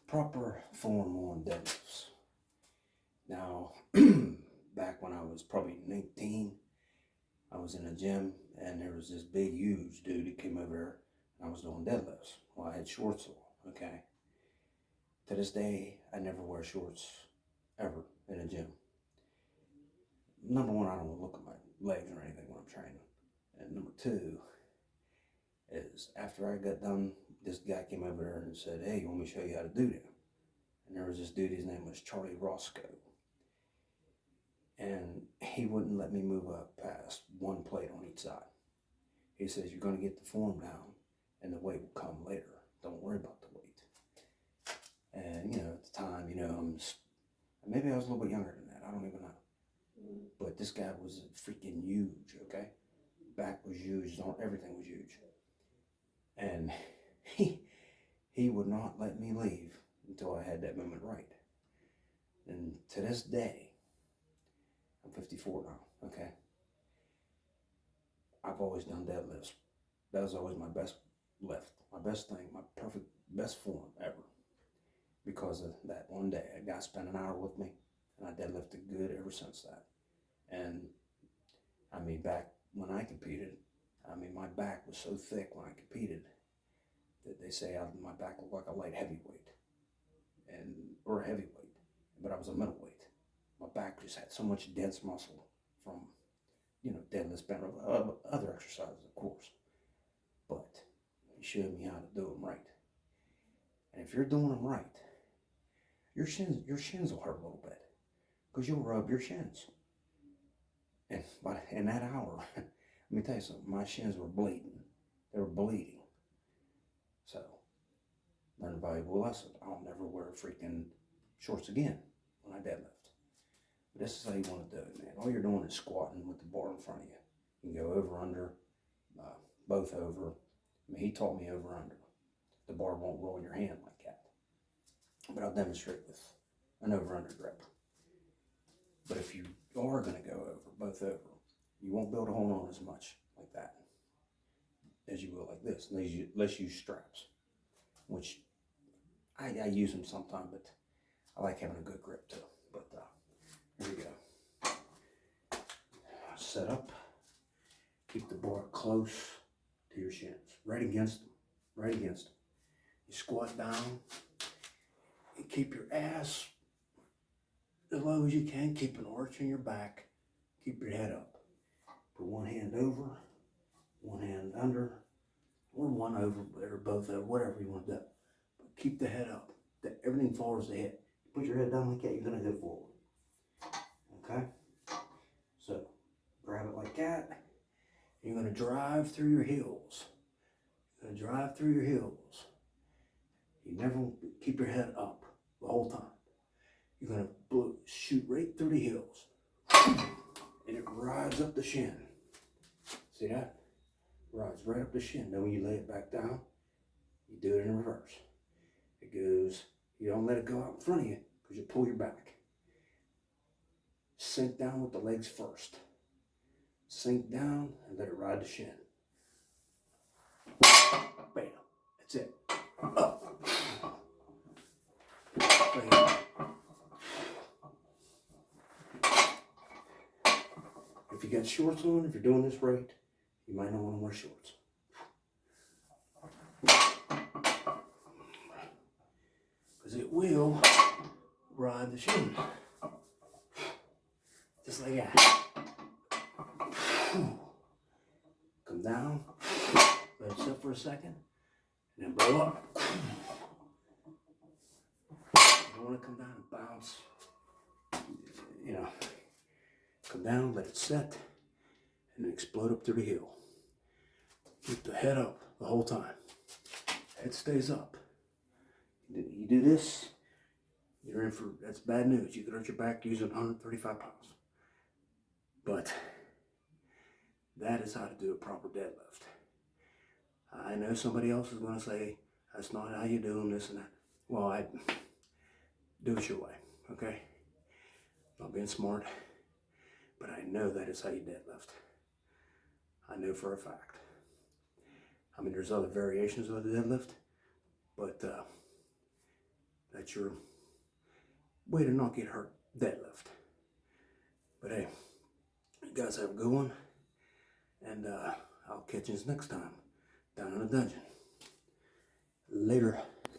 proper form on deadlifts. Now, back when I was probably 19, I was in a gym and there was this big, huge dude that came over there and I was doing deadlifts. Well, I had shorts on, okay? To this day, I never wear shorts ever in a gym. Number one, I don't want to look at my legs or anything when I'm training. And number two is after I got done, this guy came over there and said, hey, you want me to show you how to do that? And there was this dude, his name was Charlie Roscoe. And he wouldn't let me move up past one plate on each side. He says, you're going to get the form down and the weight will come later. Don't worry about the weight. And, at the time, maybe I was a little bit younger than that. I don't even know. But this guy was freaking huge, okay? Back was huge, everything was huge. And he would not let me leave until I had that movement right. And to this day, I'm 54 now, okay? I've always done deadlifts. That was always my best lift, my best thing, my perfect, best form ever. Because of that one day, a guy spent an hour with me, and I deadlifted good ever since that. And, back when I competed, my back was so thick when I competed that they say my back looked like a light heavyweight, or a heavyweight, but I was a middleweight. My back just had so much dense muscle from, deadlifts, bent over, other exercises, of course. But he showed me how to do them right. And if you're doing them right, your shins will hurt a little bit because you'll rub your shins. And in that hour, let me tell you something, my shins were bleeding. They were bleeding. So, learned a valuable lesson. I'll never wear freaking shorts again when I deadlift. But this is how you want to do it, man. All you're doing is squatting with the bar in front of you. You can go over, under, both over. He taught me over, under. The bar won't roll in your hand like that. But I'll demonstrate with an over, under grip. But if you are going to go over, both over, you won't be able to hold on as much like that as you will like this, unless you use straps, which I use them sometimes, but I like having a good grip too. But here we go. Set up. Keep the bar close to your shins, right against them, right against them. You squat down and keep your ass as low as you can. Keep an arch in your back. Keep your head up. Put one hand over, one hand under, or one over, or both over, whatever you want to do. But keep the head up. Everything follows the head. Put your head down like that, you're going to go forward. Okay? So, grab it like that. You're going to drive through your heels. You're going to drive through your heels. You never keep your head up the whole time. You're going to shoot right through the heels. And it rides up the shin. See that? Rides right up the shin. Then when you lay it back down, you do it in reverse. It goes, you don't let it go out in front of you because you pull your back. Sink down with the legs first. Sink down and let it ride the shin. Bam. That's it. Up. Bam. If you got shorts on, if you're doing this right, you might not want to wear shorts. Because it will ride the shin. Just like that. Come down, let it sit for a second, and then blow up. You don't want to come down and bounce. Come down, let it set, and then explode up through the heel. Keep the head up the whole time. Head stays up. You do this, you're in for, that's bad news. You could hurt your back using 135 pounds. But that is how to do a proper deadlift. I know somebody else is going to say, that's not how you do them, this and that. Well, I do it your way, okay? Not being smart, but I know that is how you deadlift. I know for a fact. There's other variations of the deadlift, but amateur way to not get hurt deadlift. But hey, you guys have a good one, and I'll catch you next time down in the dungeon. Later.